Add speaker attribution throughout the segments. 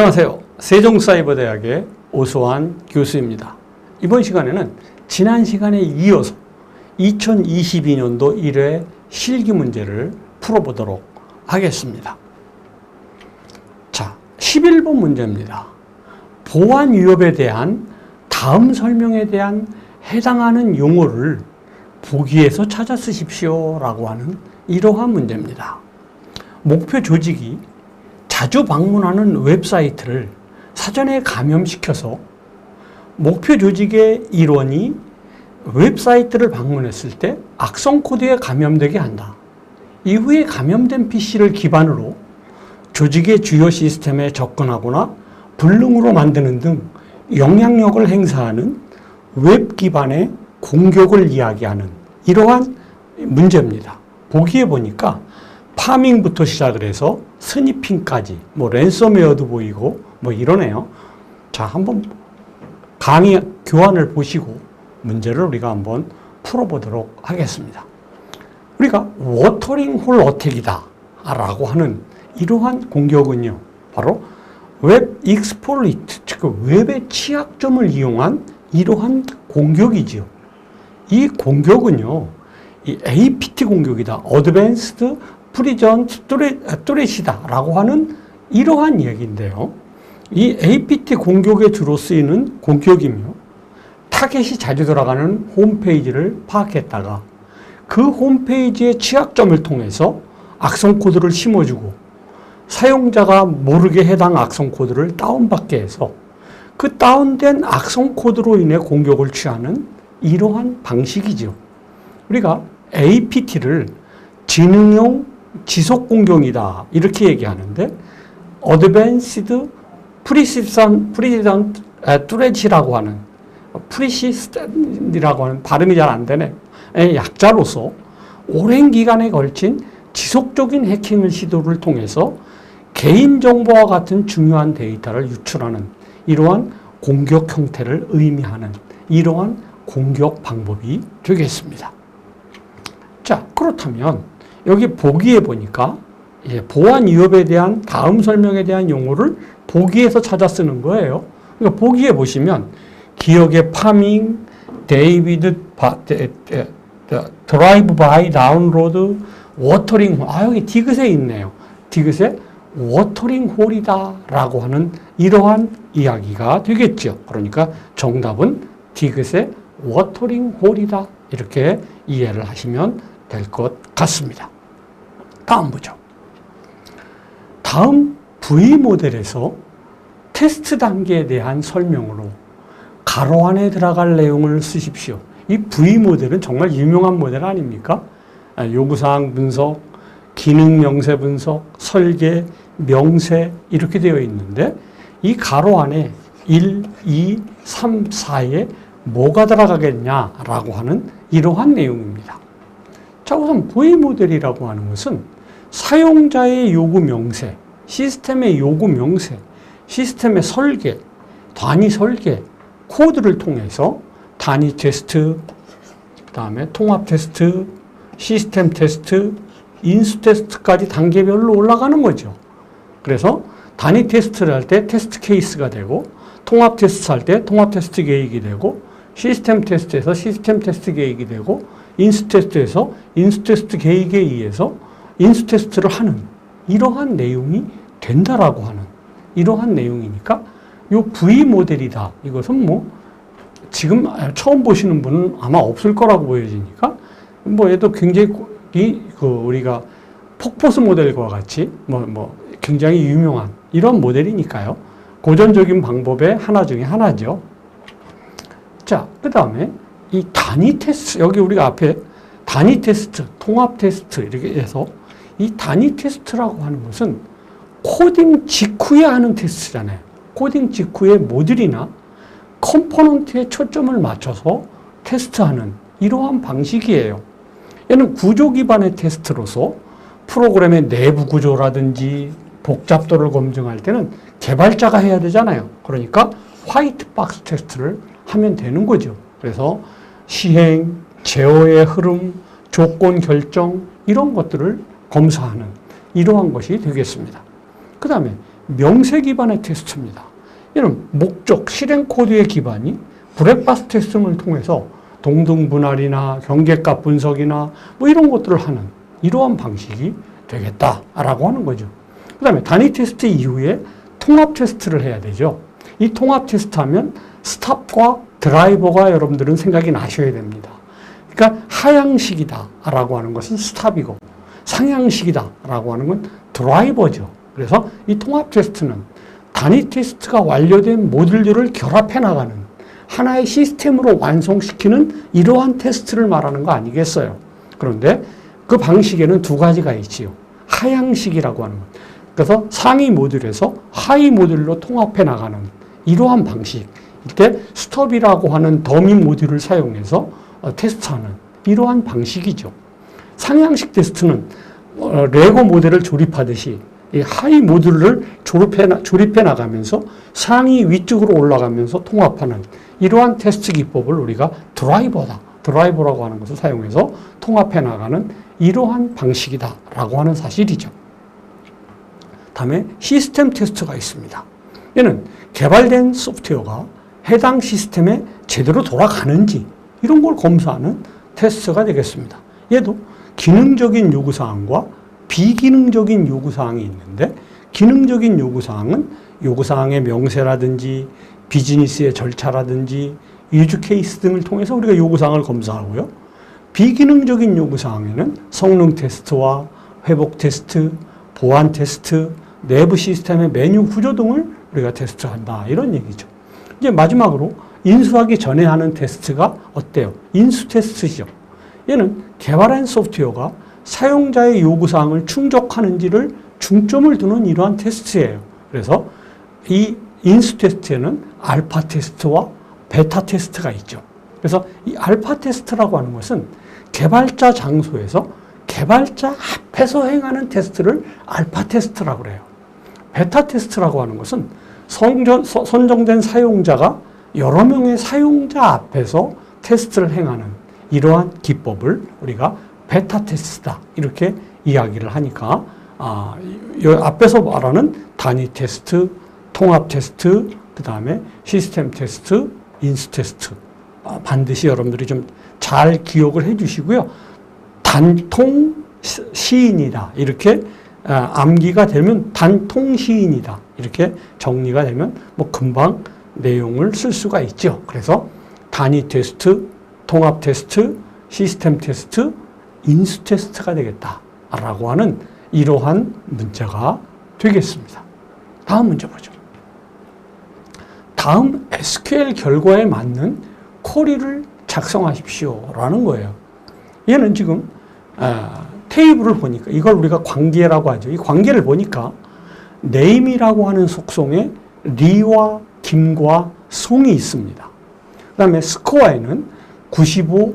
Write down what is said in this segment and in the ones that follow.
Speaker 1: 안녕하세요. 세종사이버대학의 오수환 교수입니다. 이번 시간에는 지난 시간에 이어서 2022년도 1회 실기 문제를 풀어보도록 하겠습니다. 자, 11번 문제입니다. 보안 위협에 대한 다음 설명에 대한 해당하는 용어를 보기에서 찾아 쓰십시오 라고 하는 이러한 문제입니다. 목표 조직이 자주 방문하는 웹사이트를 사전에 감염시켜서 목표 조직의 일원이 웹사이트를 방문했을 때 악성 코드에 감염되게 한다. 이후에 감염된 PC를 기반으로 조직의 주요 시스템에 접근하거나 불능으로 만드는 등 영향력을 행사하는 웹 기반의 공격을 이야기하는 이러한 문제입니다. 보기에 보니까 파밍부터 시작을 해서 스니핑까지 랜섬웨어도 보이고 이러네요. 자, 한번 강의 교환을 보시고 문제를 우리가 한번 풀어보도록 하겠습니다. 우리가 워터링 홀 어택이다 라고 하는 이러한 공격은요, 바로 웹 익스플로이트, 즉 웹의 취약점을 이용한 이러한 공격이지요. 이 공격은요, 이 APT 공격이다, 어드밴스드 프리전 스토레시다 라고 하는 이러한 이야기인데요. 이 APT 공격에 주로 쓰이는 공격이며 타겟이 자주 들어가는 홈페이지를 파악했다가 그 홈페이지의 취약점을 통해서 악성 코드를 심어주고 사용자가 모르게 해당 악성 코드를 다운받게 해서 그 다운된 악성 코드로 인해 공격을 취하는 이러한 방식이죠. 우리가 APT를 지능용 지속 공격이다 이렇게 얘기하는데 어드밴스드 프리시스턴트 트레지라고 하는 프리시스턴트라고 하는 발음이 잘 안 되네. 약자로서 오랜 기간에 걸친 지속적인 해킹을 시도를 통해서 개인정보와 같은 중요한 데이터를 유출하는 이러한 공격 형태를 의미하는 이러한 공격 방법이 되겠습니다. 자, 그렇다면 여기 보기에 보니까 보안 위협에 대한 다음 설명에 대한 용어를 보기에서 찾아 쓰는 거예요. 그러니까 보기에 보시면 기억의 파밍, 데이비드 드라이브 바이 다운로드, 워터링 홀. 여기 디귿에 있네요. 디귿에 워터링 홀이다 라고 하는 이러한 이야기가 되겠죠. 그러니까 정답은 디귿에 워터링 홀이다 이렇게 이해를 하시면 될 것 같습니다. 다음 보죠. 다음 V 모델에서 테스트 단계에 대한 설명으로 가로 안에 들어갈 내용을 쓰십시오. 이 V 모델은 정말 유명한 모델 아닙니까? 요구사항 분석, 기능 명세 분석, 설계, 명세 이렇게 되어 있는데 이 가로 안에 1, 2, 3, 4에 뭐가 들어가겠냐라고 하는 이러한 내용입니다. 자, 우선 V 모델이라고 하는 것은 사용자의 요구 명세, 시스템의 요구 명세, 시스템의 설계, 단위 설계, 코드를 통해서 단위 테스트, 그 다음에 통합 테스트, 시스템 테스트, 인수 테스트까지 단계별로 올라가는 거죠. 그래서 단위 테스트를 할 때 테스트 케이스가 되고, 통합 테스트 할 때 통합 테스트 계획이 되고, 시스템 테스트에서 시스템 테스트 계획이 되고, 인수 테스트에서 인수 테스트 계획에 의해서 인수 테스트를 하는 이러한 내용이 된다라고 하는 이러한 내용이니까 요 V 모델이다. 이것은 지금 처음 보시는 분은 아마 없을 거라고 보여지니까 얘도 굉장히 우리가 폭포스 모델과 같이 굉장히 유명한 이런 모델이니까요. 고전적인 방법의 하나 중에 하나죠. 자, 그 다음에 이 단위 테스트, 여기 우리가 앞에 단위 테스트, 통합 테스트 이렇게 해서 이 단위 테스트라고 하는 것은 코딩 직후에 하는 테스트잖아요. 코딩 직후에 모듈이나 컴포넌트에 초점을 맞춰서 테스트하는 이러한 방식이에요. 얘는 구조 기반의 테스트로서 프로그램의 내부 구조라든지 복잡도를 검증할 때는 개발자가 해야 되잖아요. 그러니까 화이트 박스 테스트를 하면 되는 거죠. 그래서 시행, 제어의 흐름, 조건 결정 이런 것들을 검사하는 이러한 것이 되겠습니다. 그 다음에 명세 기반의 테스트입니다. 이는 목적, 실행 코드의 기반이 블랙박스 테스팅을 통해서 동등 분할이나 경계값 분석이나 뭐 이런 것들을 하는 이러한 방식이 되겠다라고 하는 거죠. 그 다음에 단위 테스트 이후에 통합 테스트를 해야 되죠. 이 통합 테스트 하면 스탑과 드라이버가 여러분들은 생각이 나셔야 됩니다. 그러니까 하향식이다라고 하는 것은 스탑이고 상향식이다라고 하는 건 드라이버죠. 그래서 이 통합 테스트는 단위 테스트가 완료된 모듈들을 결합해 나가는 하나의 시스템으로 완성시키는 이러한 테스트를 말하는 거 아니겠어요? 그런데 그 방식에는 두 가지가 있지요. 하향식이라고 하는 것. 그래서 상위 모듈에서 하위 모듈로 통합해 나가는 이러한 방식. 이때 스톱이라고 하는 더미 모듈을 사용해서 테스트하는 이러한 방식이죠. 상향식 테스트는 레고 모델을 조립하듯이 이 하위 모듈을 조립해 나가면서 상위 위쪽으로 올라가면서 통합하는 이러한 테스트 기법을 우리가 드라이버라고 하는 것을 사용해서 통합해 나가는 이러한 방식이다라고 하는 사실이죠. 다음에 시스템 테스트가 있습니다. 얘는 개발된 소프트웨어가 해당 시스템에 제대로 돌아가는지 이런 걸 검사하는 테스트가 되겠습니다. 얘도 기능적인 요구사항과 비기능적인 요구사항이 있는데 기능적인 요구사항은 요구사항의 명세라든지 비즈니스의 절차라든지 유즈 케이스 등을 통해서 우리가 요구사항을 검사하고요. 비기능적인 요구사항에는 성능 테스트와 회복 테스트, 보안 테스트, 내부 시스템의 메뉴 구조 등을 우리가 테스트한다. 이런 얘기죠. 이제 마지막으로 인수하기 전에 하는 테스트가 어때요? 인수 테스트죠. 얘는 개발한 소프트웨어가 사용자의 요구사항을 충족하는지를 중점을 두는 이러한 테스트예요. 그래서 이 인수 테스트에는 알파 테스트와 베타 테스트가 있죠. 그래서 이 알파 테스트라고 하는 것은 개발자 장소에서 개발자 앞에서 행하는 테스트를 알파 테스트라고 그래요. 베타 테스트라고 하는 것은 선정된 사용자가 여러 명의 사용자 앞에서 테스트를 행하는 이러한 기법을 우리가 베타 테스트다 이렇게 이야기를 하니까 앞에서 말하는 단위 테스트, 통합 테스트, 그 다음에 시스템 테스트, 인수 테스트 반드시 여러분들이 좀 잘 기억을 해 주시고요. 단통 시인이다 이렇게 암기가 되면 단통 시인이다 이렇게 정리가 되면 뭐 금방 내용을 쓸 수가 있죠. 그래서 단위 테스트, 통합 테스트, 시스템 테스트, 인수 테스트가 되겠다라고 하는 이러한 문제가 되겠습니다. 다음 문제 보죠. 다음 SQL 결과에 맞는 쿼리를 작성하십시오라는 거예요. 얘는 지금 테이블을 보니까 이걸 우리가 관계라고 하죠. 이 관계를 보니까 name이라고 하는 속성에 리와 김과 송이 있습니다. 그 다음에 스코어에는 95,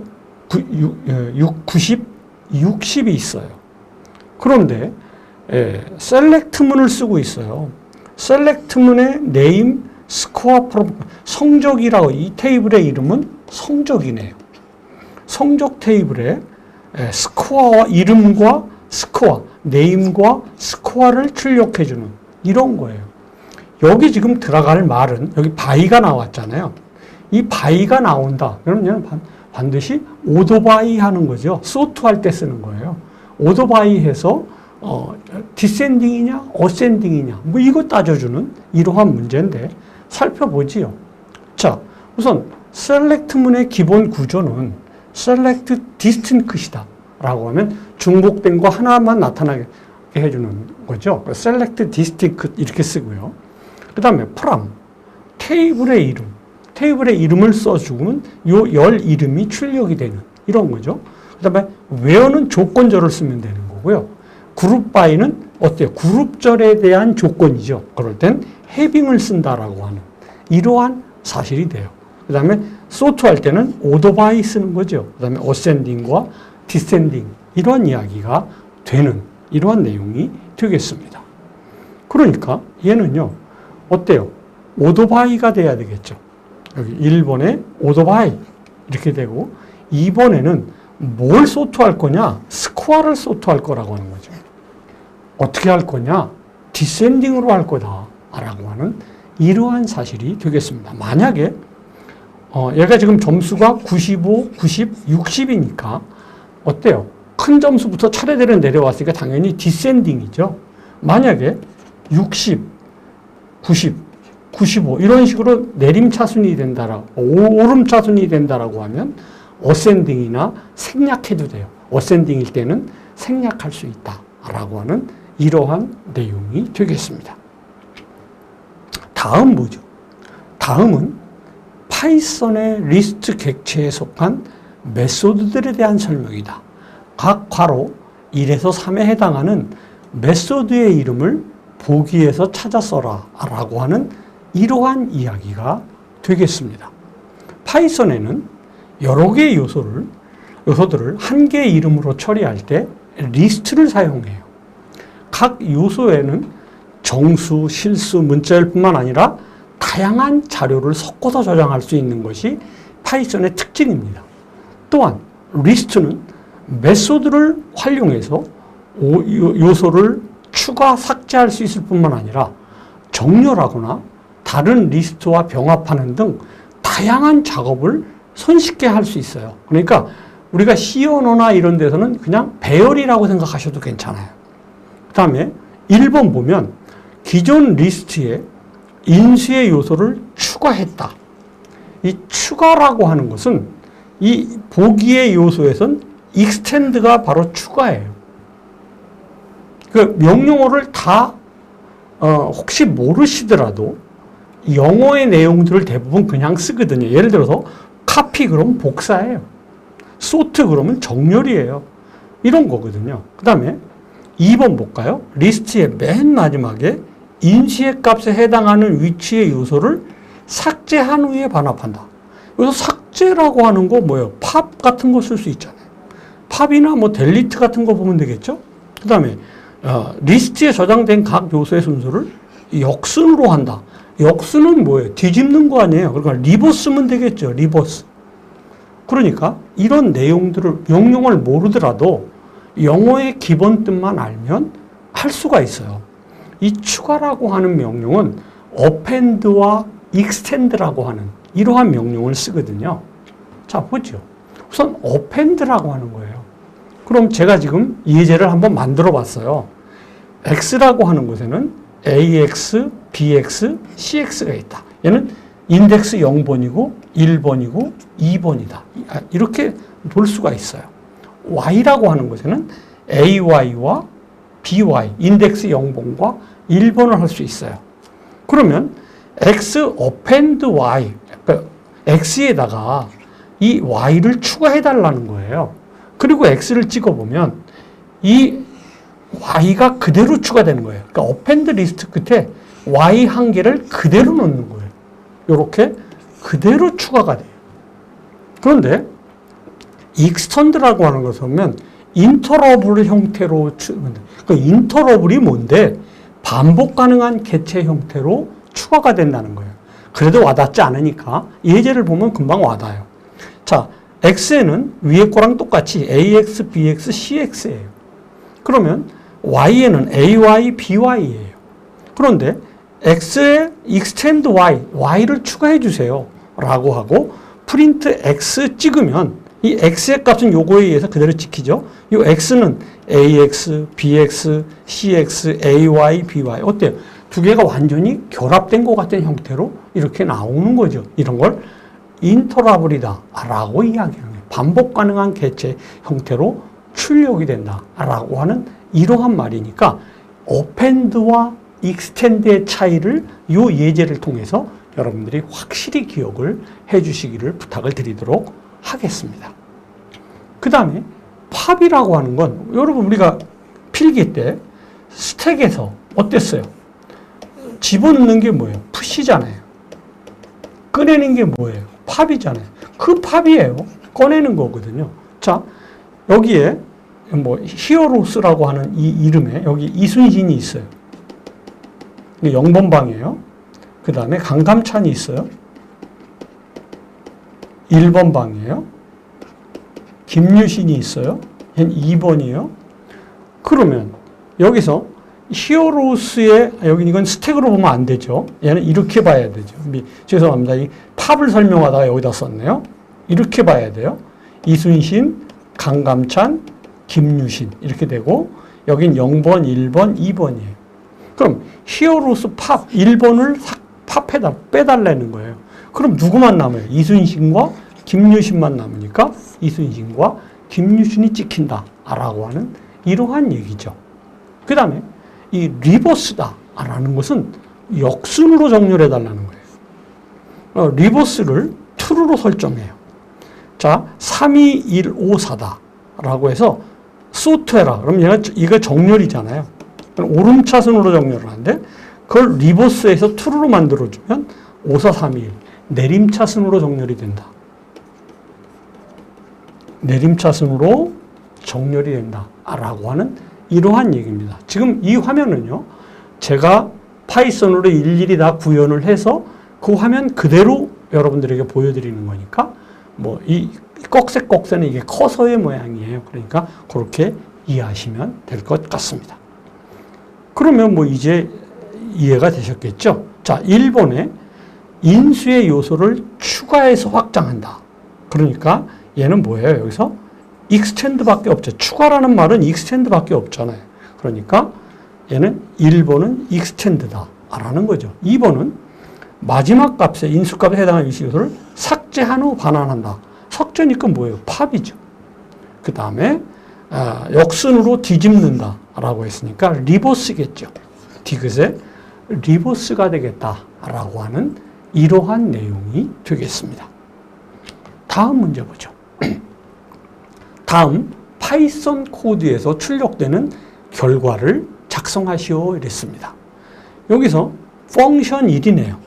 Speaker 1: 90, 60이 있어요. 그런데 셀렉트문을 쓰고 있어요. 셀렉트문의 name, 스코어, 성적이라고 이 테이블의 이름은 성적이네요. 성적 테이블에 스코어와 이름과 스코어, 네임과 스코어를 출력해주는 이런 거예요. 여기 지금 들어갈 말은 여기 바이가 나왔잖아요. 이 바이가 나온다. 그럼 얘는 반드시 오더바이 하는 거죠. 소트할 때 쓰는 거예요. 오더바이 해서 디센딩이냐 어센딩이냐 뭐 이거 따져주는 이러한 문제인데 살펴보지요. 자, 우선 셀렉트문의 기본 구조는 셀렉트 디스팅크시다 라고 하면 중복된 거 하나만 나타나게 해주는 거죠. 셀렉트 디스팅크 이렇게 쓰고요. 그 다음에 프람 테이블의 이름, 테이블의 이름을 써주면 요 열 이름이 출력이 되는 이런 거죠. 그 다음에 where는 조건절을 쓰면 되는 거고요. 그룹 바이는 어때요? 그룹절에 대한 조건이죠. 그럴 땐 having을 쓴다라고 하는 이러한 사실이 돼요. 그 다음에 소트할 때는 오더 바이 쓰는 거죠. 그 다음에 어센딩과 디센딩 이러한 이야기가 되는 이러한 내용이 되겠습니다. 그러니까 얘는요 어때요? 오더 바이가 돼야 되겠죠. 여기 1번에 오더 바이 이렇게 되고 2번에는 뭘 소트할 거냐? 스코어를 소트할 거라고 하는 거죠. 어떻게 할 거냐? 디센딩으로 할 거다라고 하는 이러한 사실이 되겠습니다. 만약에 얘가 지금 점수가 95, 90, 60이니까 어때요? 큰 점수부터 차례대로 내려왔으니까 당연히 디센딩이죠. 만약에 60, 90, 95 이런 식으로 내림차순이 된다라고 오름차순이 된다라고 하면 어센딩이나 생략해도 돼요. 어센딩일 때는 생략할 수 있다라고 하는 이러한 내용이 되겠습니다. 다음 뭐죠? 다음은 파이썬의 리스트 객체에 속한 메소드들에 대한 설명이다. 각 괄호 1에서 3에 해당하는 메소드의 이름을 보기에서 찾아 써라 라고 하는 이러한 이야기가 되겠습니다. 파이썬에는 여러 개의 요소들을 한 개의 이름으로 처리할 때 리스트를 사용해요. 각 요소에는 정수, 실수, 문자열 뿐만 아니라 다양한 자료를 섞어서 저장할 수 있는 것이 파이썬의 특징입니다. 또한 리스트는 메소드를 활용해서 요소를 추가, 삭제할 수 있을 뿐만 아니라 정렬하거나 다른 리스트와 병합하는 등 다양한 작업을 손쉽게 할 수 있어요. 그러니까 우리가 C 언어나 이런 데서는 그냥 배열이라고 생각하셔도 괜찮아요. 그 다음에 1번 보면 기존 리스트에 인수의 요소를 추가했다. 이 추가라고 하는 것은 이 보기의 요소에선 extend가 바로 추가예요. 그 명령어를 다 혹시 모르시더라도 영어의 내용들을 대부분 그냥 쓰거든요. 예를 들어서 copy 그러면 복사예요. sort 그러면 정렬이에요. 이런 거거든요. 그 다음에 2번 볼까요? 리스트의 맨 마지막에 인수의 값에 해당하는 위치의 요소를 삭제한 후에 반합한다. 여기서 삭제라고 하는 거 뭐예요? 팝 같은 거 쓸 수 있잖아요. 팝이나 뭐 델리트 같은 거 보면 되겠죠? 그 다음에 리스트에 저장된 각 요소의 순서를 역순으로 한다. 역순은 뭐예요? 뒤집는 거 아니에요. 그러니까 리버스면 되겠죠. 리버스. 그러니까 이런 내용들을 명령을 모르더라도 영어의 기본 뜻만 알면 할 수가 있어요. 이 추가라고 하는 명령은 append와 extend라고 하는 이러한 명령을 쓰거든요. 자, 보죠. 우선 append라고 하는 거예요. 그럼 제가 지금 예제를 한번 만들어 봤어요. x라고 하는 곳에는 ax, bx, cx가 있다. 얘는 인덱스 0번이고 1번이고 2번이다. 이렇게 볼 수가 있어요. y라고 하는 곳에는 ay와 by, 인덱스 0번과 1번을 할 수 있어요. 그러면 x append y, 그러니까 x에다가 이 y를 추가해 달라는 거예요. 그리고 x를 찍어보면 이 y가 그대로 추가되는 거예요. 그러니까 append 리스트 끝에 y 한 개를 그대로 넣는 거예요. 이렇게 그대로 추가가 돼요. 그런데 extend라고 하는 것을 보면 인터러블 형태로 그 인터러블이 뭔데 반복 가능한 개체 형태로 추가가 된다는 거예요. 그래도 와닿지 않으니까 예제를 보면 금방 와닿아요. 자, x에는 위에 거랑 똑같이 ax, bx, cx예요. 그러면 y에는 ay, by예요. 그런데 x에 extend y를 추가해 주세요 라고 하고 print x 찍으면 이 x의 값은 요거에 의해서 그대로 찍히죠. 이 x는 ax, bx, cx, ay, by 어때요? 두 개가 완전히 결합된 것 같은 형태로 이렇게 나오는 거죠. 이런 걸 인터러블이다 라고 이야기하는 거예요. 반복 가능한 개체 형태로 출력이 된다 라고 하는 이러한 말이니까 append와 extend의 차이를 이 예제를 통해서 여러분들이 확실히 기억을 해 주시기를 부탁을 드리도록 하겠습니다. 그 다음에 팝이라고 하는 건 여러분 우리가 필기 때 스택에서 어땠어요? 집어넣는 게 뭐예요? 푸시잖아요. 꺼내는 게 뭐예요? 팝이잖아요. 그 팝이에요. 꺼내는 거거든요. 자, 여기에 뭐 히어로스라고 하는 이 이름에 여기 이순신이 있어요. 0번 방이에요. 그 다음에 강감찬이 있어요. 1번 방이에요. 김유신이 있어요. 얘는 2번이에요. 그러면 여기서 히어로스의, 여기 이건 스택으로 보면 안 되죠. 얘는 이렇게 봐야 되죠. 죄송합니다. 이 탑을 설명하다가 여기다 썼네요. 이렇게 봐야 돼요. 이순신, 강감찬, 김유신 이렇게 되고 여긴 0번, 1번, 2번이에요. 그럼 히어로스 팝 1번을 팝에다 빼달라는 거예요. 그럼 누구만 남아요? 이순신과 김유신만 남으니까 이순신과 김유신이 찍힌다 라고 하는 이러한 얘기죠. 그 다음에 이 리버스다 라는 것은 역순으로 정렬해 달라는 거예요. 리버스를 true로 설정해요. 자, 32154다 라고 해서 소트해라. 그럼 얘가 이거 정렬이잖아요. 오름차순으로 정렬을 하는데 그걸 리버스해서 true로 만들어주면 5431 내림차순으로 정렬이 된다. 내림차순으로 정렬이 된다 라고 하는 이러한 얘기입니다. 지금 이 화면은요, 제가 파이썬으로 일일이 다 구현을 해서 그 화면 그대로 여러분들에게 보여드리는 거니까 뭐 이 꺽쇠는 이게 커서의 모양이에요. 그러니까 그렇게 이해하시면 될 것 같습니다. 그러면 뭐 이제 이해가 되셨겠죠? 자, 1번에 인수의 요소를 추가해서 확장한다. 그러니까 얘는 뭐예요? 여기서 extend밖에 없죠. 추가라는 말은 extend밖에 없잖아요. 그러니까 얘는 1번은 extend다 라는 거죠. 2번은 마지막 값에 인수값에 해당하는 인수 요소를 삭제한 후 반환한다. 삭제니까 뭐예요? 팝이죠. 그 다음에 역순으로 뒤집는다 라고 했으니까 리버스겠죠. 디귿의 리버스가 되겠다 라고 하는 이러한 내용이 되겠습니다. 다음 문제 보죠. 다음 파이썬 코드에서 출력되는 결과를 작성하시오 이랬습니다. 여기서 펑션 1이네요.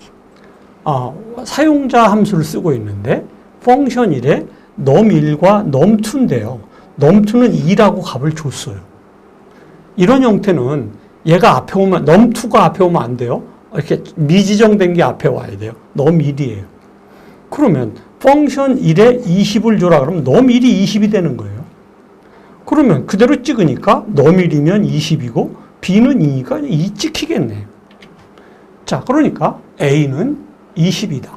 Speaker 1: 사용자 함수를 쓰고 있는데 펑션 1에 num1과 num2인데요. num2는 2라고 값을 줬어요. 이런 형태는 얘가 앞에 오면 num2가 앞에 오면 안 돼요. 이렇게 미지정된 게 앞에 와야 돼요. num1이에요. 그러면 펑션 1에 20을 줘라 그러면 num1이 20이 되는 거예요. 그러면 그대로 찍으니까 num1이면 20이고 b는 2니까 2 찍히겠네요. 자, 그러니까 a는 20이다.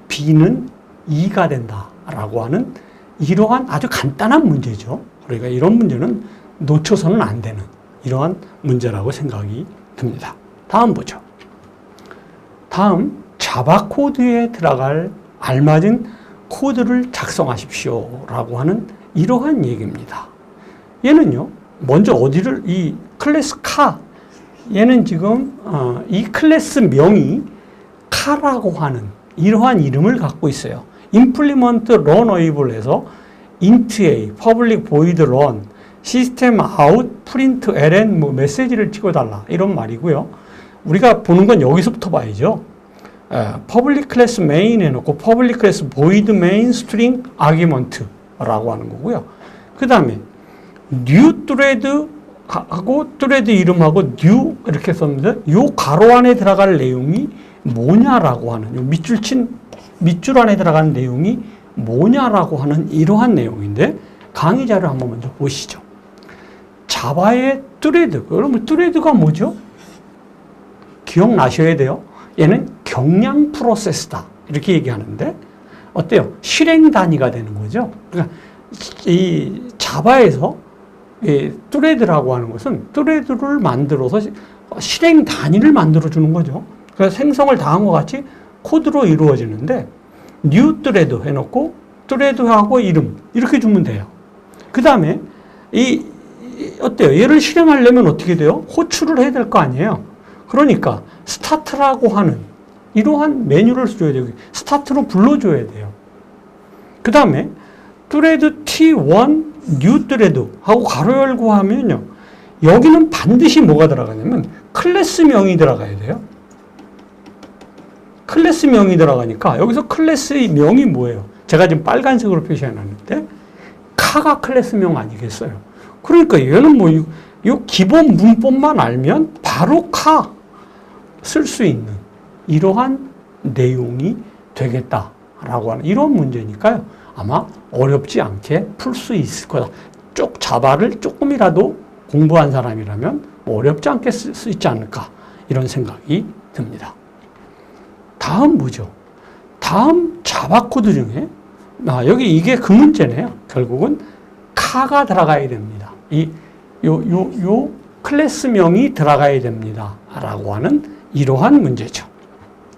Speaker 1: b는 2가 된다. 라고 하는 이러한 아주 간단한 문제죠. 그러니까 이런 문제는 놓쳐서는 안 되는 이러한 문제라고 생각이 듭니다. 다음 보죠. 다음 자바 코드에 들어갈 알맞은 코드를 작성하십시오 라고 하는 이러한 얘기입니다. 얘는요, 먼저 어디를, 이 클래스 카, 얘는 지금 이 클래스 명이 카라고 하는 이러한 이름을 갖고 있어요. implement runable에서 int a, public void run, system out, print ln 뭐 메시지를 찍어달라 이런 말이고요. 우리가 보는 건 여기서부터 봐야죠. public class main 해놓고 public class void main string argument 라고 하는 거고요. 그 다음에 new thread 하고 thread 이름하고 new 이렇게 썼는데 요 가로 안에 들어갈 내용이 뭐냐라고 하는 요 밑줄 안에 들어가는 내용이 뭐냐라고 하는 이러한 내용인데 강의 자료 한번 먼저 보시죠. 자바의 thread, 그러면 thread가 뭐죠? 기억나셔야 돼요. 얘는 경량 프로세스다 이렇게 얘기하는데 어때요? 실행 단위가 되는 거죠. 그러니까 이 자바에서 이 thread라고 하는 것은 thread를 만들어서 실행 단위를 만들어 주는 거죠. 그래서 생성을 다 한 것 같이 코드로 이루어지는데 new thread 해놓고 thread하고 이름 이렇게 주면 돼요. 그 다음에 어때요? 얘를 실행하려면 어떻게 돼요? 호출을 해야 될 거 아니에요. 그러니까 start라고 하는 이러한 메뉴를 줘야 돼요. 스타트로 불러줘야 돼요. 그 다음에 thread t1 new thread 하고 가로 열고 하면요. 여기는 반드시 뭐가 들어가냐면 클래스명이 들어가야 돼요. 클래스명이 들어가니까 여기서 클래스의 명이 뭐예요? 제가 지금 빨간색으로 표시해놨는데 카가 클래스명 아니겠어요? 그러니까 얘는 뭐 이 기본 문법만 알면 바로 카 쓸 수 있는 이러한 내용이 되겠다라고 하는 이런 문제니까요. 아마 어렵지 않게 풀 수 있을 거다. 자바를 조금이라도 공부한 사람이라면 어렵지 않게 쓸 수 있지 않을까 이런 생각이 듭니다. 다음 뭐죠? 다음 자바 코드 중에 여기 이게 그 문제네요. 결국은 카가 들어가야 됩니다. 요 클래스명이 들어가야 됩니다. 라고 하는 이러한 문제죠.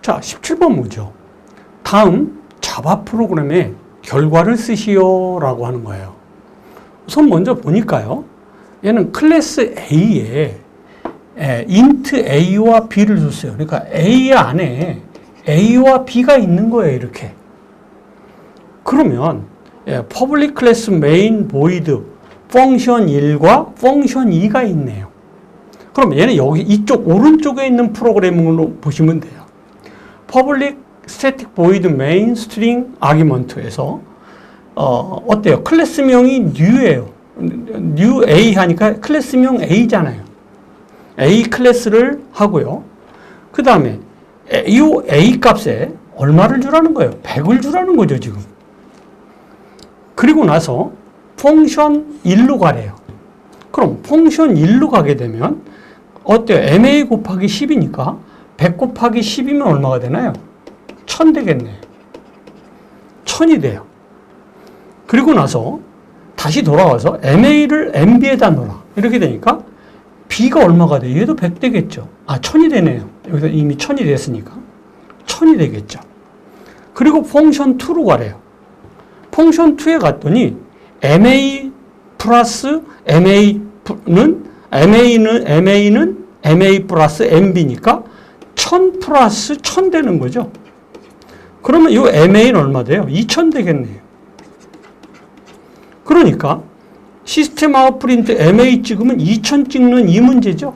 Speaker 1: 자, 17번 뭐죠? 다음 자바 프로그램의 결과를 쓰시오 라고 하는 거예요. 우선 먼저 보니까요. 얘는 클래스 A에 int A와 B를 줬어요. 그러니까 A 안에 A와 B가 있는 거예요. 이렇게. 그러면 public class main void function 1과 function 2가 있네요. 그럼 얘는 여기 이쪽 오른쪽에 있는 프로그래밍으로 보시면 돼요. public static void main string argument에서 어때요? 클래스명이 new예요. new A 하니까 클래스명 A잖아요. A 클래스를 하고요. 그 다음에 이 A 값에 얼마를 주라는 거예요? 100을 주라는 거죠, 지금. 그리고 나서 펑션 1로 가래요. 그럼 펑션 1로 가게 되면 어때요? MA 곱하기 10이니까 100 곱하기 10이면 얼마가 되나요? 1000 되겠네. 1000이 돼요. 그리고 나서 다시 돌아와서 MA를 MB에다 넣어라. 이렇게 되니까 B가 얼마가 돼요? 얘도 100 되겠죠. 1000이 되네요. 여기서 이미 1000이 됐으니까 1000이 되겠죠. 그리고 펑션 2로 가래요. 펑션 2에 갔더니 MA 플러스 MA는 MA 플러스 MB니까 1000 플러스 1000 되는 거죠. 그러면 이 MA는 얼마 돼요? 2000 되겠네요. 그러니까 시스템 아웃 프린트 MA 찍으면 2000 찍는 이 문제죠.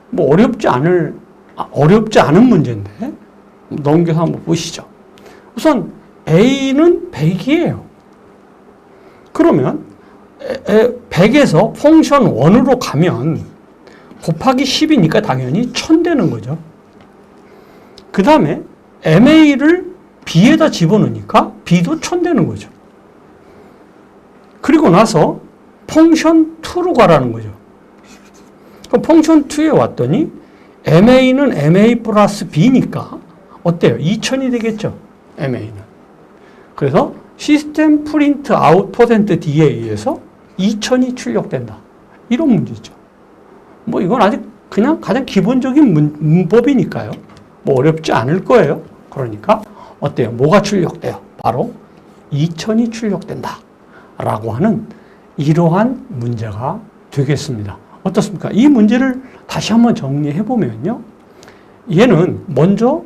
Speaker 1: 뭐 어렵지 않은 문제인데 넘겨서 한번 보시죠. 우선 A는 100이에요. 그러면 100에서 펑션 1으로 가면 곱하기 10이니까 당연히 1000 되는 거죠. 그 다음에 MA를 B에다 집어넣으니까 B도 1000 되는 거죠. 그리고 나서 펑션 2로 가라는 거죠. 그럼 펑션 2에 왔더니 MA는 MA 플러스 B니까 어때요? 2000이 되겠죠. MA는. 그래서 시스템 프린트 아웃 퍼센트 D에 의해서 2000이 출력된다. 이런 문제죠. 뭐 이건 아직 그냥 가장 기본적인 문법이니까요. 뭐 어렵지 않을 거예요. 그러니까 어때요? 뭐가 출력돼요? 바로 2000이 출력된다. 라고 하는 이러한 문제가 되겠습니다. 어떻습니까? 이 문제를 다시 한번 정리해 보면요. 얘는 먼저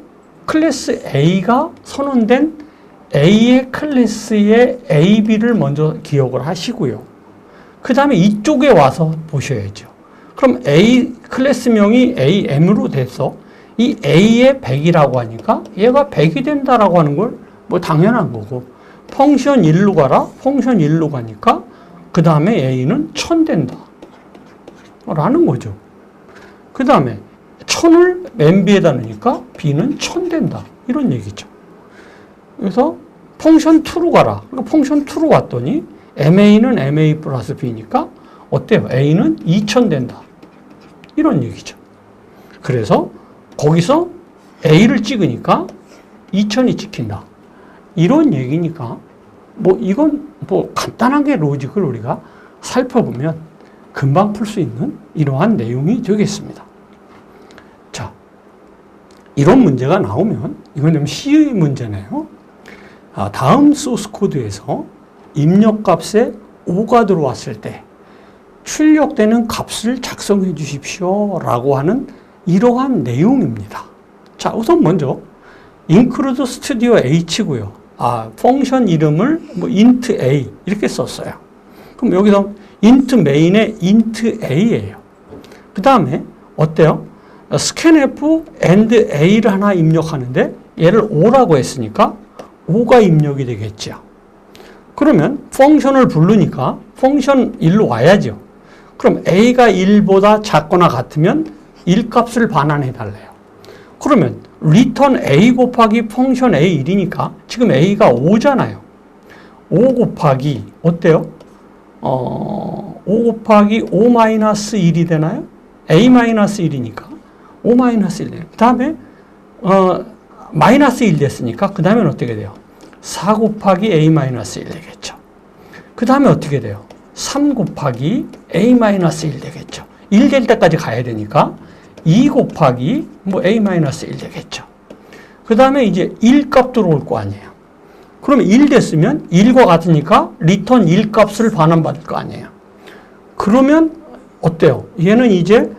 Speaker 1: 클래스 A가 선언된 A의 클래스의 AB를 먼저 기억을 하시고요. 그 다음에 이쪽에 와서 보셔야죠. 그럼 A 클래스명이 AM으로 돼서 이 A의 100이라고 하니까 얘가 100이 된다라고 하는 걸 뭐 당연한 거고, 펑션 1로 가라, 펑션 1로 가니까 그 다음에 A는 1000 된다 라는 거죠. 그 다음에 1000을 MB에다 넣으니까 B는 1000 된다 이런 얘기죠. 그래서 펑션 2로 가라. 그러니까 펑션 2로 왔더니 MA는 MA 플러스 B니까 어때요? A는 2000 된다. 이런 얘기죠. 그래서 거기서 A를 찍으니까 2000이 찍힌다. 이런 얘기니까 뭐 이건 뭐 간단하게 로직을 우리가 살펴보면 금방 풀 수 있는 이러한 내용이 되겠습니다. 자, 이런 문제가 나오면 이건 좀 C의 문제네요. 다음 소스 코드에서 입력값에 5가 들어왔을 때 출력되는 값을 작성해 주십시오 라고 하는 이러한 내용입니다. 자, 우선 먼저 include studio h고요. 펑션 이름을 뭐 int a 이렇게 썼어요. 그럼 여기서 int main의 int a예요. 그 다음에 어때요? scanf and a를 하나 입력하는데 얘를 5라고 했으니까 5가 입력이 되겠죠. 그러면 펑션을 부르니까 펑션 1로 와야죠. 그럼 a가 1보다 작거나 같으면 1 값을 반환해 달래요. 그러면 return a 곱하기 펑션 a 1이니까 지금 a가 5잖아요. 5 곱하기 어때요? 5 5 곱하기 5 마이너스 1이 되나요? a 마이너스 1이니까 5 마이너스 1 돼요. 그 다음에 마이너스 1 됐으니까 그 다음엔 어떻게 돼요? 4 곱하기 a 마이너스 1 되겠죠. 그 다음에 어떻게 돼요? 3 곱하기 a 마이너스 1 되겠죠. 1 될 때까지 가야 되니까 2 곱하기 a 마이너스 1 되겠죠. 그 다음에 이제 1 값 들어올 거 아니에요. 그러면 1 됐으면 1과 같으니까 리턴 1 값을 반환받을 거 아니에요. 그러면 어때요? 얘는 이제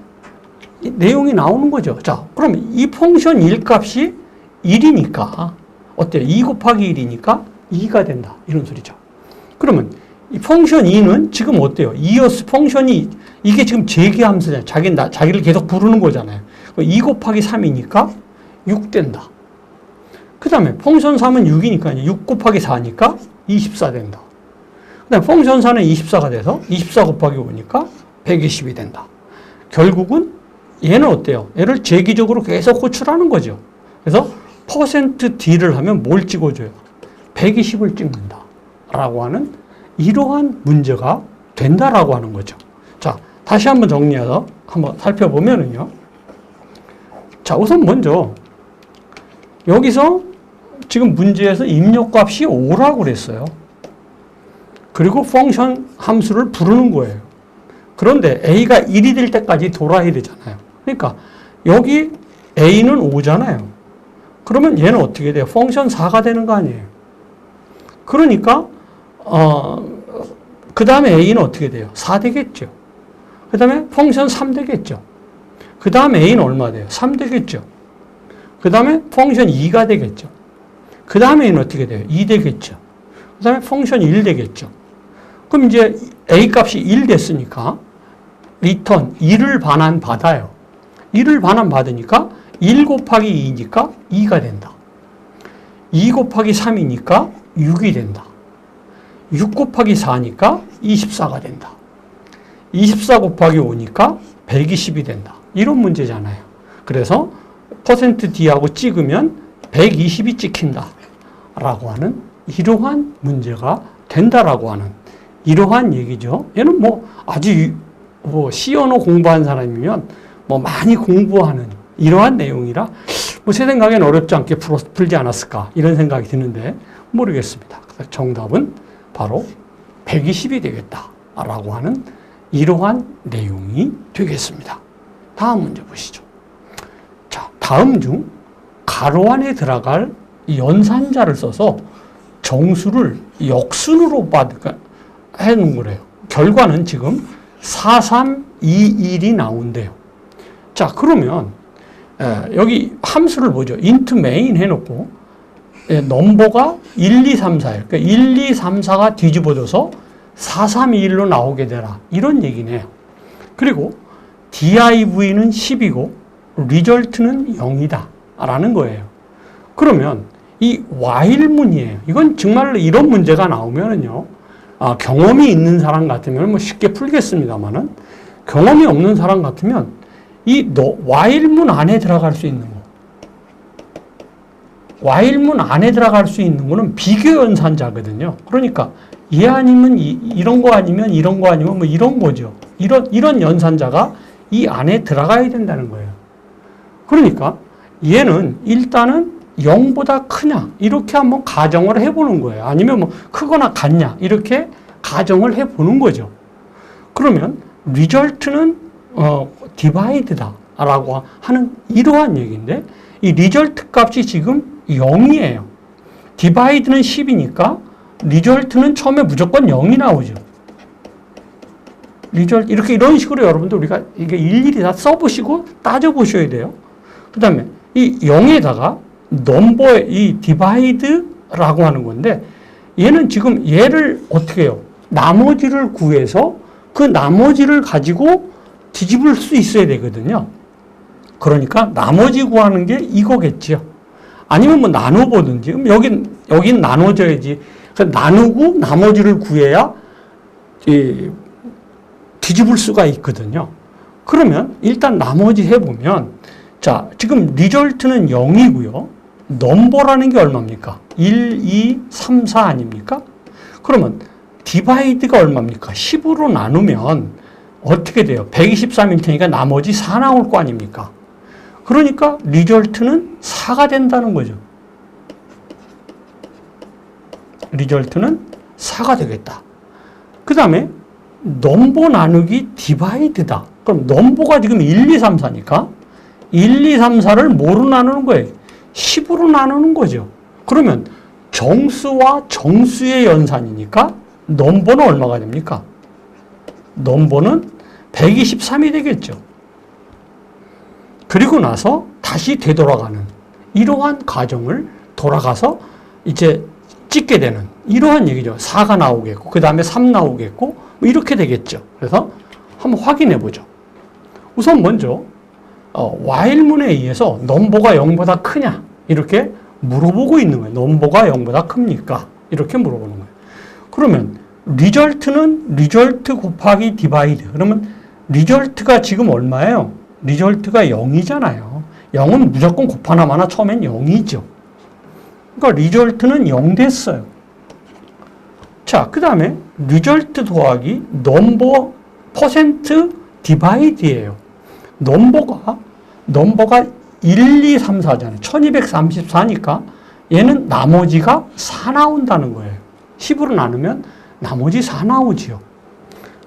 Speaker 1: 내용이 나오는 거죠. 자, 그럼 이 펑션 1 값이 1이니까 어때요? 2 곱하기 1이니까 2가 된다. 이런 소리죠. 그러면 이 펑션 2는 지금 어때요? 이어스 펑션이 이게 지금 재기함수잖아요. 자기를 계속 부르는 거잖아요. 2 곱하기 3이니까 6 된다. 그 다음에 펑션 3은 6이니까 6 곱하기 4니까 24 된다. 그 다음에 펑션 4는 24가 돼서 24 곱하기 5니까 120이 된다. 결국은 얘는 어때요? 얘를 재기적으로 계속 호출하는 거죠. 그래서 %d를 하면 뭘 찍어줘요? 120을 찍는다. 라고 하는 이러한 문제가 된다라고 하는 거죠. 자, 다시 한번 정리해서 한번 살펴보면은요. 자, 우선 먼저 여기서 지금 문제에서 입력값이 5라고 그랬어요. 그리고 펑션 함수를 부르는 거예요. 그런데 a가 1이 될 때까지 돌아야 되잖아요. 그러니까 여기 a는 5잖아요. 그러면 얘는 어떻게 돼요? 펑션 4가 되는 거 아니에요. 그러니까 그 다음에 a는 어떻게 돼요? 4 되겠죠. 그 다음에 펑션 3 되겠죠. 그 다음에 a는 얼마 돼요? 3 되겠죠. 그 다음에 펑션 2가 되겠죠. 그 다음에 a는 어떻게 돼요? 2 되겠죠. 그 다음에 펑션 1 되겠죠. 그럼 이제 a 값이 1 됐으니까 리턴 1을 반환 받아요. 1을 반환 받으니까 1 곱하기 2니까 2가 된다. 2 곱하기 3이니까 6이 된다. 6 곱하기 4니까 24가 된다. 24 곱하기 5니까 120이 된다. 이런 문제잖아요. 그래서 %d하고 찍으면 120이 찍힌다. 라고 하는 이러한 문제가 된다라고 하는 이러한 얘기죠. 얘는 아주 C 언어 공부한 사람이면 많이 공부하는 이러한 내용이라 제 생각엔 어렵지 않게 풀지 않았을까 이런 생각이 드는데 모르겠습니다. 정답은 바로 120이 되겠다라고 하는 이러한 내용이 되겠습니다. 다음 문제 보시죠. 자, 다음 중 가로 안에 들어갈 연산자를 써서 정수를 역순으로 해놓은 거래요. 결과는 지금 4321이 나온대요. 자, 그러면 여기 함수를 보죠. int main 해놓고 넘버가 1, 2, 3, 4예요. 그러니까 1, 2, 3, 4가 뒤집어져서 4321로 나오게 되라. 이런 얘기네요. 그리고 div는 10이고 result는 0이다. 라는 거예요. 그러면 이 while문이에요. 이건 정말로 이런 문제가 나오면은요. 경험이 있는 사람 같으면 쉽게 풀겠습니다만은 경험이 없는 사람 같으면 이 while문 안에 들어갈 수 있는 거. while문 안에 들어갈 수 있는 거는 비교 연산자거든요. 그러니까 얘 아니면 이런 거 아니면 이런 거 아니면 이런 거죠. 이런 연산자가 이 안에 들어가야 된다는 거예요. 그러니까 얘는 일단은 0보다 크냐 이렇게 한번 가정을 해보는 거예요. 아니면 크거나 같냐 이렇게 가정을 해보는 거죠. 그러면 result는 divide다 라고 하는 이러한 얘기인데 이 result 값이 지금 0이에요. divide는 10이니까 result는 처음에 무조건 0이 나오죠. result 이런 식으로 여러분들 우리가 이게 일일이 다 써보시고 따져보셔야 돼요. 그 다음에 이 0에다가 넘버의 이 divide라고 하는 건데 얘는 지금 얘를 어떻게 해요? 나머지를 구해서 그 나머지를 가지고 뒤집을 수 있어야 되거든요. 그러니까 나머지 구하는 게 이거겠죠. 아니면 나눠보든지. 그럼 여긴 나눠져야지. 나누고 나머지를 구해야 뒤집을 수가 있거든요. 그러면 일단 나머지 해보면 자, 지금 result는 0이고요. 넘버라는 게 얼마입니까? 1, 2, 3, 4 아닙니까? 그러면 디바이드가 얼마입니까? 10으로 나누면 어떻게 돼요? 123일 테니까 나머지 4 나올 거 아닙니까? 그러니까 리절트는 4가 된다는 거죠. 리절트는 4가 되겠다. 그 다음에 넘버 나누기 디바이드다. 그럼 넘버가 지금 1, 2, 3, 4니까 1, 2, 3, 4를 뭐로 나누는 거예요? 10으로 나누는 거죠. 그러면 정수와 정수의 연산이니까 넘버는 얼마가 됩니까? 넘버는 123이 되겠죠. 그리고 나서 다시 되돌아가는 이러한 과정을 돌아가서 이제 찍게 되는 이러한 얘기죠. 4가 나오겠고 그 다음에 3 나오겠고 뭐 이렇게 되겠죠. 그래서 한번 확인해 보죠. 우선 먼저 while문에 의해서 넘버가 0보다 크냐 이렇게 물어보고 있는 거예요. 넘버가 0보다 큽니까? 이렇게 물어보는 거예요. 그러면 리절트는 리절트 곱하기 디바이드. 그러면 리절트가 지금 얼마예요? 리절트가 0이잖아요. 0은 무조건 곱하나 마나 처음엔 0이죠. 그러니까 리절트는 0 됐어요. 자, 그 다음에 리절트 더하기 넘버 퍼센트 디바이드예요. 넘버가 1, 2, 3, 4잖아요. 1234니까 얘는 나머지가 4 나온다는 거예요. 10으로 나누면 나머지 4 나오지요.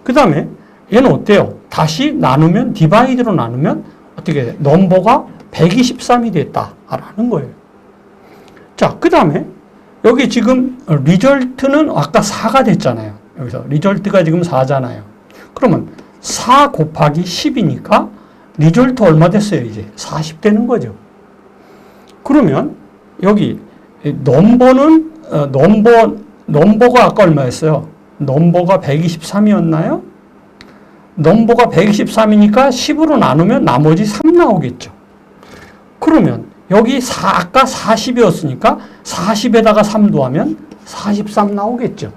Speaker 1: 그 다음에 얘는 어때요? 다시 나누면 디바이드로 나누면 어떻게 돼요? 넘버가 123이 됐다라는 거예요. 자, 그 다음에 여기 지금 리절트는 아까 4가 됐잖아요. 여기서 리절트가 지금 4잖아요. 그러면 4 곱하기 10이니까 리절트 얼마 됐어요? 이제 40 되는 거죠. 그러면 여기 넘버는 넘버가 아까 얼마였어요? 넘버가 123이었나요? 넘버가 123이니까 10으로 나누면 나머지 3 나오겠죠. 그러면 여기 아까 40이었으니까 40에다가 3 더하면 43 나오겠죠.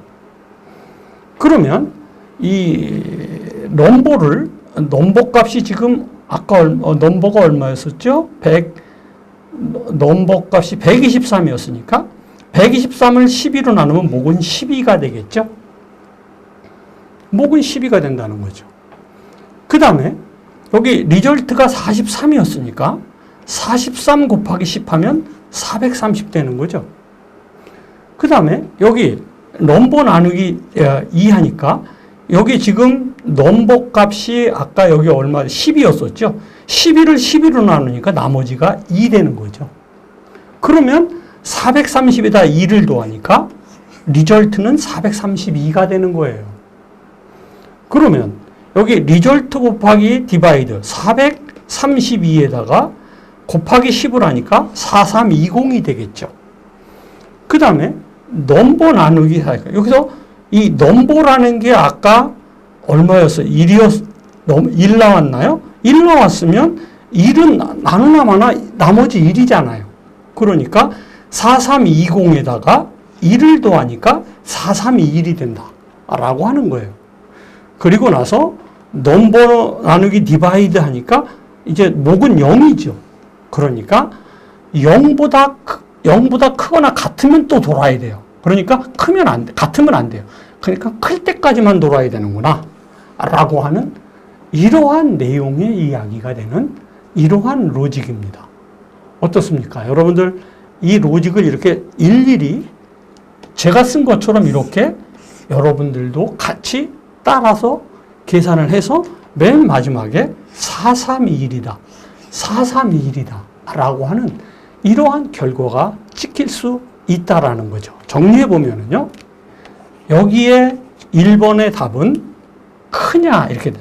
Speaker 1: 그러면 이 넘버 값이 지금 아까 넘버가 얼마였었죠? 넘버 값이 123이었으니까 123을 12로 나누면 목은 12가 되겠죠? 목은 12가 된다는 거죠. 그 다음에 여기 리절트가 43이었으니까 43 곱하기 10 하면 430 되는 거죠. 그 다음에 여기 넘버 나누기 2 하니까 여기 지금 넘버 값이 아까 여기 얼마 10이었었죠. 11을 12로 나누니까 나머지가 2 되는 거죠. 그러면 430에다 2를 더하니까 리절트는 432가 되는 거예요. 그러면 여기 리절트 곱하기 디바이드 432에다가 곱하기 10을 하니까 4320이 되겠죠. 그 다음에 넘버 나누기 4. 여기서 이 넘버라는 게 아까 얼마였어요? 1 나왔나요? 1 나왔으면 1은 나누나 마나 나머지 1이잖아요. 그러니까 4320에다가 1을 더하니까 4321이 된다 라고 하는 거예요. 그리고 나서 넘버 나누기 디바이드 하니까 이제 목은 0이죠. 그러니까 0보다 크거나 같으면 또 돌아야 돼요. 그러니까 같으면 안 돼요. 그러니까 클 때까지만 돌아야 되는구나 라고 하는 이러한 내용의 이야기가 되는 이러한 로직입니다. 어떻습니까? 여러분들 이 로직을 이렇게 일일이 제가 쓴 것처럼 이렇게 여러분들도 같이 따라서 계산을 해서 맨 마지막에 4321이다. 4321이다. 라고 하는 이러한 결과가 찍힐 수 있다라는 거죠. 정리해 보면은요. 여기에 1번의 답은 크냐 이렇게 돼.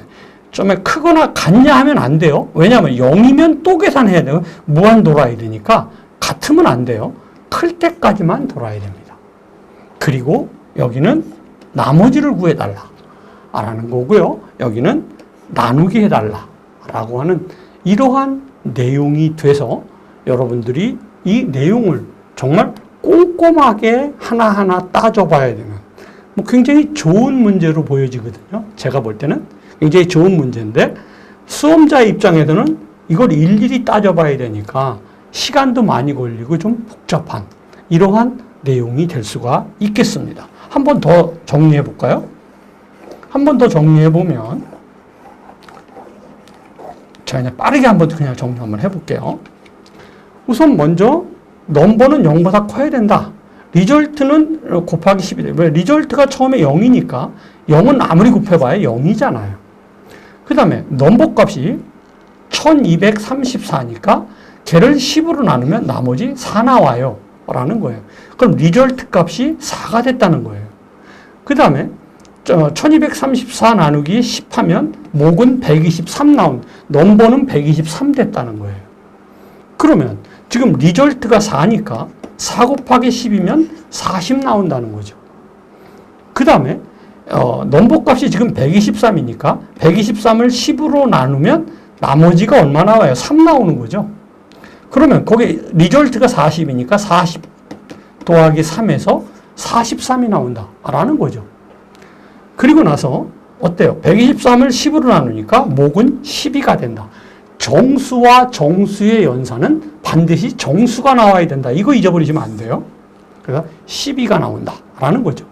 Speaker 1: 좀 크거나 같냐 하면 안 돼요. 왜냐하면 0이면 또 계산해야 돼요. 무한 돌아야 되니까 같으면 안 돼요. 클 때까지만 돌아야 됩니다. 그리고 여기는 나머지를 구해달라 라는 거고요. 여기는 나누기 해달라 라고 하는 이러한 내용이 돼서 여러분들이 이 내용을 정말 꼼꼼하게 하나하나 따져봐야 되는 뭐 굉장히 좋은 문제로 보여지거든요. 제가 볼 때는 굉장히 좋은 문제인데 수험자 입장에서는 이걸 일일이 따져봐야 되니까 시간도 많이 걸리고 좀 복잡한 이러한 내용이 될 수가 있겠습니다. 한 번 더 정리해 볼까요? 한 번 더 정리해 보면, 자, 그냥 빠르게 한번 그냥 정리 한번 해볼게요. 우선 먼저, 넘버는 0보다 커야 된다. 리절트는 곱하기 10이 돼요. 왜? 리절트가 처음에 0이니까 0은 아무리 곱해봐야 0이잖아요. 그 다음에 넘버 값이 1234니까 걔를 10으로 나누면 나머지 4 나와요. 라는 거예요. 그럼 리절트 값이 4가 됐다는 거예요. 그 다음에 1234 나누기 10 하면 목은 123 나온, 넘버는 123 됐다는 거예요. 그러면 지금 리절트가 4니까 4 곱하기 10이면 40 나온다는 거죠. 그 다음에 넘버 값이 지금 123이니까 123을 10으로 나누면 나머지가 얼마 나와요? 3 나오는 거죠. 그러면 거기 리절트가 40이니까 40 더하기 3에서 43이 나온다라는 거죠. 그리고 나서 어때요? 123을 10으로 나누니까 목은 12가 된다. 정수와 정수의 연산은 반드시 정수가 나와야 된다. 이거 잊어버리시면 안 돼요. 그래서 12가 나온다라는 거죠.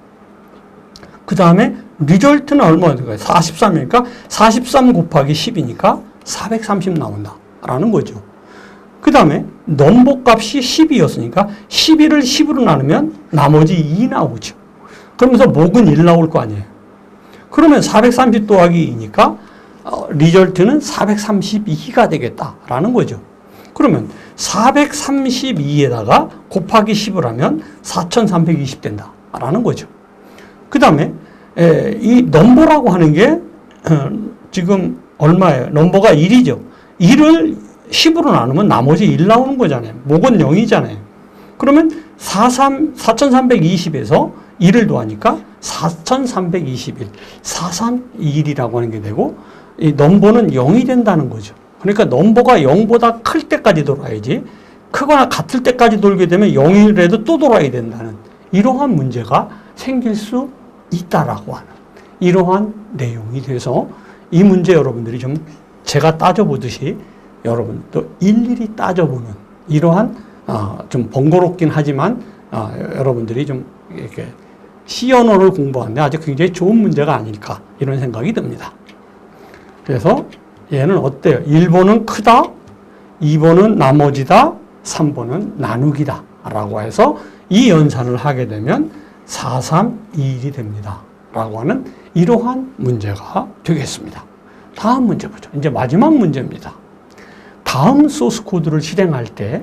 Speaker 1: 그 다음에 리절트는 얼마인가요? 43이니까 43 곱하기 10이니까 430 나온다라는 거죠. 그 다음에 넘버 값이 10이었으니까 11을 10으로 나누면 나머지 2 나오죠. 그러면서 목은 1 나올 거 아니에요. 그러면 430 더하기 2니까 리절트는 432가 되겠다라는 거죠. 그러면 432에다가 곱하기 10을 하면 4320 된다라는 거죠. 그 다음에 이 넘버라고 하는 게 지금 얼마예요? 넘버가 1이죠. 1을 10으로 나누면 나머지 1 나오는 거잖아요. 목은 0이잖아요. 그러면 4320에서 1을 더하니까 4321, 431이라고 하는 게 되고, 이 넘버는 0이 된다는 거죠. 그러니까 넘버가 0보다 클 때까지 돌아야지, 크거나 같을 때까지 돌게 되면 0이라도 또 돌아야 된다는 이러한 문제가 생길 수 있다라고 하는 이러한 내용이 돼서 이 문제 여러분들이 좀 제가 따져보듯이 여러분도 일일이 따져보는 이러한 좀 번거롭긴 하지만 여러분들이 좀 이렇게 C 언어를 공부하는데 아주 굉장히 좋은 문제가 아닐까 이런 생각이 듭니다. 그래서 얘는 어때요? 1번은 크다, 2번은 나머지다, 3번은 나누기다 라고 해서 이 연산을 하게 되면 4, 3, 2, 1이 됩니다 라고 하는 이러한 문제가 되겠습니다. 다음 문제 보죠. 이제 마지막 문제입니다. 다음 소스 코드를 실행할 때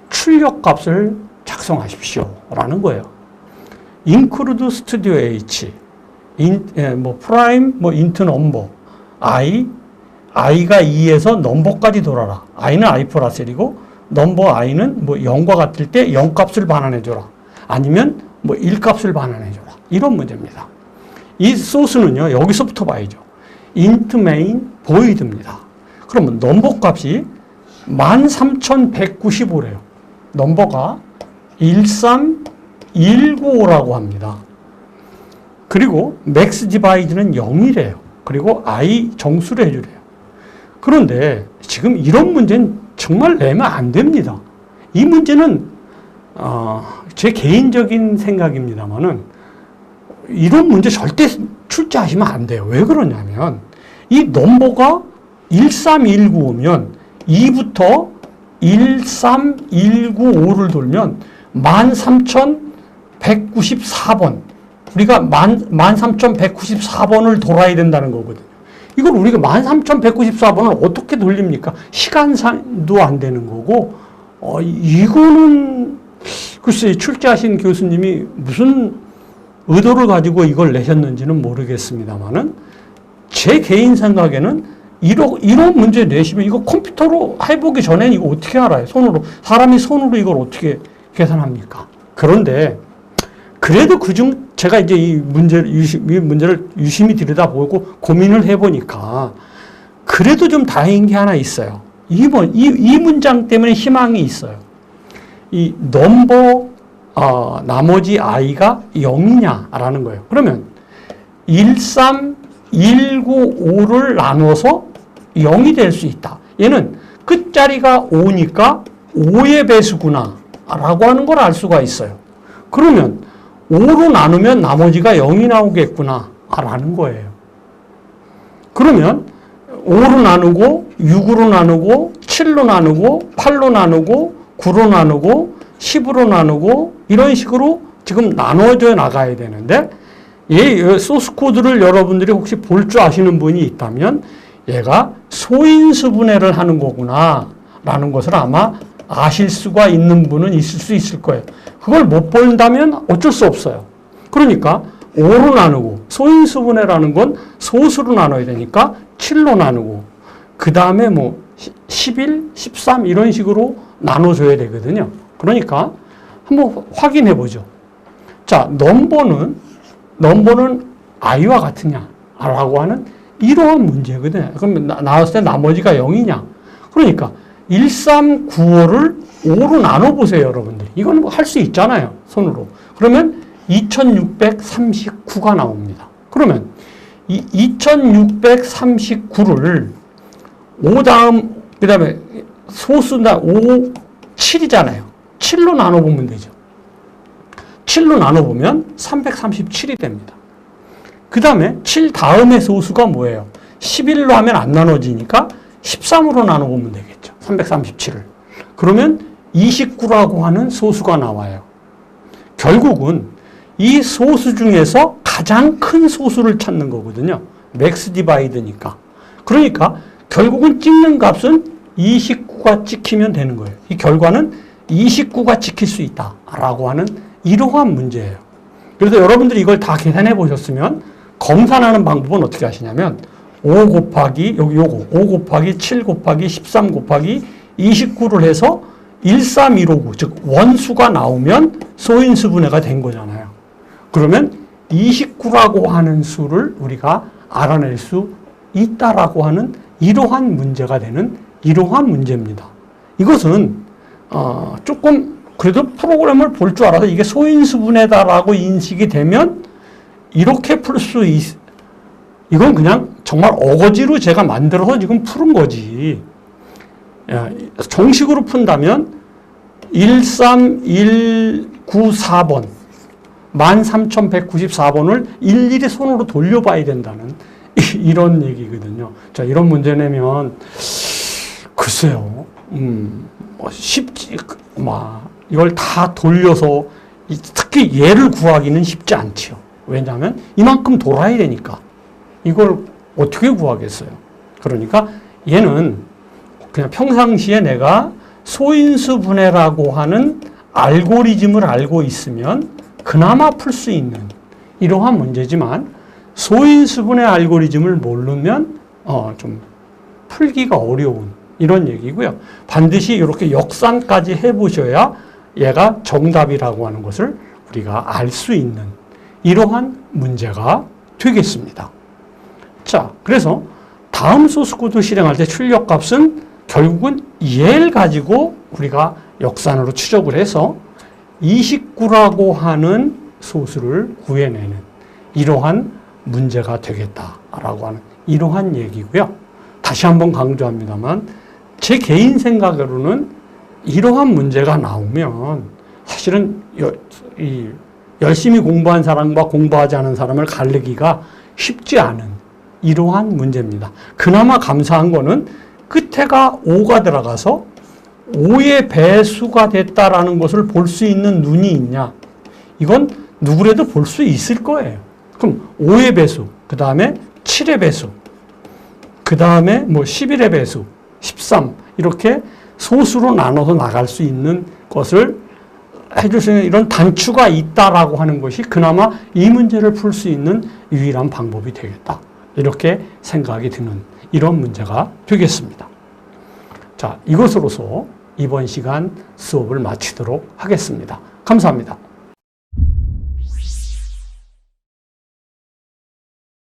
Speaker 1: 출력 값을 작성하십시오 라는 거예요. include studio h, prime, int number, i가 2에서 넘버까지 돌아라. i는 i 플러스 1이고, 넘버 i는 0과 같을 때 0 값을 반환해줘라. 아니면 1 값을 반환해줘라. 이런 문제입니다. 이 소스는요, 여기서부터 봐야죠. int main void입니다. 그러면 넘버 값이 13195래요. 넘버가 13195라고 합니다. 그리고 max divide는 0이래요. 그리고 i 정수를 해주래요. 그런데 지금 이런 문제는 정말 내면 안 됩니다. 이 문제는 제 개인적인 생각입니다만은 이런 문제 절대 출제하시면 안 돼요. 왜 그러냐면 이 넘버가 13195면 2부터 13195를 돌면 13194번 우리가 13194번을 돌아야 된다는 거거든요. 이걸 우리가 13194번을 어떻게 돌립니까? 시간상도 안 되는 거고 이거는 글쎄 출제하신 교수님이 무슨 의도를 가지고 이걸 내셨는지는 모르겠습니다만은 제 개인 생각에는 이런 문제 내시면 이거 컴퓨터로 해보기 전에는 이거 어떻게 알아요? 사람이 손으로 이걸 어떻게 계산합니까? 그런데 그래도 그중 제가 이제 이 문제를 유심히 들여다보고 고민을 해보니까 그래도 좀 다행인 게 하나 있어요. 이 문장 때문에 희망이 있어요. 이 넘버 나머지 i가 0이냐라는 거예요. 그러면 13195를 나눠서 0이 될 수 있다. 얘는 끝자리가 5니까 5의 배수구나 라고 하는 걸 알 수가 있어요. 그러면 5로 나누면 나머지가 0이 나오겠구나 라는 거예요. 그러면 5로 나누고 6으로 나누고 7로 나누고 8로 나누고 9로 나누고 10으로 나누고 이런 식으로 지금 나눠져 나가야 되는데 이 소스 코드를 여러분들이 혹시 볼 줄 아시는 분이 있다면 얘가 소인수 분해를 하는 거구나 라는 것을 아마 아실 수가 있는 분은 있을 수 있을 거예요. 그걸 못 본다면 어쩔 수 없어요. 그러니까 5로 나누고 소인수 분해라는 건 소수로 나눠야 되니까 7로 나누고 그 다음에 뭐 11, 13 이런 식으로 나눠줘야 되거든요. 그러니까 한번 확인해 보죠. 자, 넘버는 i와 같으냐라고 하는 이러한 문제거든요. 그럼 나왔을 때 나머지가 0이냐? 그러니까 1, 3, 9, 5를 5로 나눠보세요, 여러분들. 이건 할 수 있잖아요, 손으로. 그러면 2639가 나옵니다. 그러면 이 2639를 5 다음, 그 다음에 소수나 5, 7이잖아요. 7로 나눠보면 되죠. 7로 나눠보면 337이 됩니다. 그 다음에 7 다음의 소수가 뭐예요? 11로 하면 안 나눠지니까 13으로 나눠보면 되겠죠. 337을. 그러면 29라고 하는 소수가 나와요. 결국은 이 소수 중에서 가장 큰 소수를 찾는 거거든요. 맥스 디바이드니까. 그러니까 결국은 찍는 값은 29가 찍히면 되는 거예요. 이 결과는 29가 찍힐 수 있다라고 하는 이러한 문제예요. 그래서 여러분들이 이걸 다 계산해 보셨으면 검산하는 방법은 어떻게 하시냐면 5 곱하기 요거 5 곱하기 7 곱하기 13 곱하기 29를 해서 13159 즉 원수가 나오면 소인수 분해가 된 거잖아요. 그러면 29라고 하는 수를 우리가 알아낼 수 있다라고 하는 이러한 문제가 되는 이러한 문제입니다. 이것은 조금 그래도 프로그램을 볼 줄 알아서 이게 소인수 분해다라고 인식이 되면 이렇게 풀 수 이건 그냥 정말 어거지로 제가 만들어서 지금 푸는 거지. 정식으로 푼다면 13194번 13194번을 일일이 손으로 돌려봐야 된다는 이런 얘기거든요. 자, 이런 문제 내면 글쎄요. 쉽지 이걸 다 돌려서 특히 얘를 구하기는 쉽지 않지요. 왜냐하면 이만큼 돌아야 되니까. 이걸 어떻게 구하겠어요? 그러니까 얘는 그냥 평상시에 내가 소인수 분해라고 하는 알고리즘을 알고 있으면 그나마 풀 수 있는 이러한 문제지만 소인수 분해 알고리즘을 모르면 좀 풀기가 어려운 이런 얘기고요. 반드시 이렇게 역산까지 해보셔야 얘가 정답이라고 하는 것을 우리가 알 수 있는 이러한 문제가 되겠습니다. 자, 그래서 다음 소스 코드 실행할 때 출력값은 결국은 얘를 가지고 우리가 역산으로 추적을 해서 29라고 하는 소수를 구해내는 이러한 문제가 되겠다라고 하는 이러한 얘기고요. 다시 한번 강조합니다만 제 개인 생각으로는 이러한 문제가 나오면 사실은 열심히 공부한 사람과 공부하지 않은 사람을 가르기가 쉽지 않은 이러한 문제입니다. 그나마 감사한 거는 끝에가 5가 들어가서 5의 배수가 됐다라는 것을 볼 수 있는 눈이 있냐? 이건 누구라도 볼 수 있을 거예요. 그럼 5의 배수, 그 다음에 7의 배수, 그 다음에 뭐 11의 배수, 13 이렇게 소수로 나눠서 나갈 수 있는 것을 해줄 수 있는 이런 단추가 있다라고 하는 것이 그나마 이 문제를 풀 수 있는 유일한 방법이 되겠다. 이렇게 생각이 드는 이런 문제가 되겠습니다. 자, 이것으로서 이번 시간 수업을 마치도록 하겠습니다. 감사합니다.